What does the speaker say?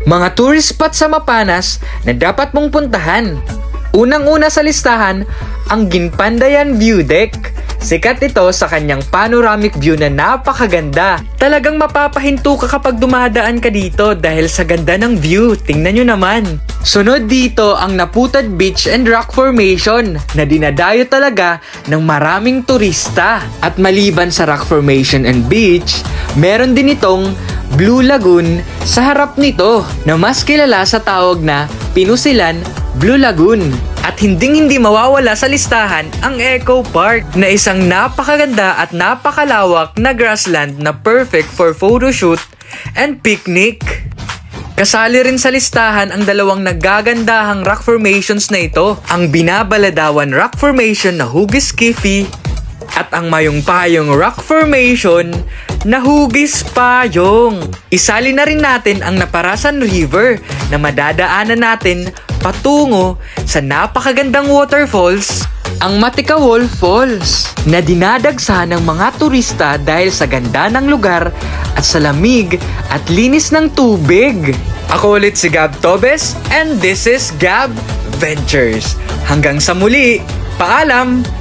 Mga tourist spot sa Mapanas na dapat mong puntahan. Unang-una sa listahan, ang Ginpandayan View Deck. Sikat ito sa kanyang panoramic view na napakaganda. Talagang mapapahinto ka kapag dumadaan ka dito dahil sa ganda ng view. Tingnan nyo naman. Sunod dito ang Naputad Beach and Rock Formation na dinadayo talaga ng maraming turista. At maliban sa Rock Formation and Beach, meron din itong Blue Lagoon sa harap nito na mas kilala sa tawag na Pinusilan Blue Lagoon. At hindi mawawala sa listahan ang Eco Park na isang napakaganda at napakalawak na grassland na perfect for photoshoot and picnic. Kasali rin sa listahan ang dalawang nagagandahang rock formations na ito, ang Binabaladawan Rock Formation na Hugis Kifi at ang Mayong Payong Rock Formation na Hugis Payong. Isali na rin natin ang Naparasan River na madadaanan natin patungo sa napakagandang waterfalls, ang Matikawol Falls, na dinadagsahan ng mga turista dahil sa ganda ng lugar at sa lamig at linis ng tubig. Ako ulit si Gab Tobes and this is Gab Ventures. Hanggang sa muli, paalam!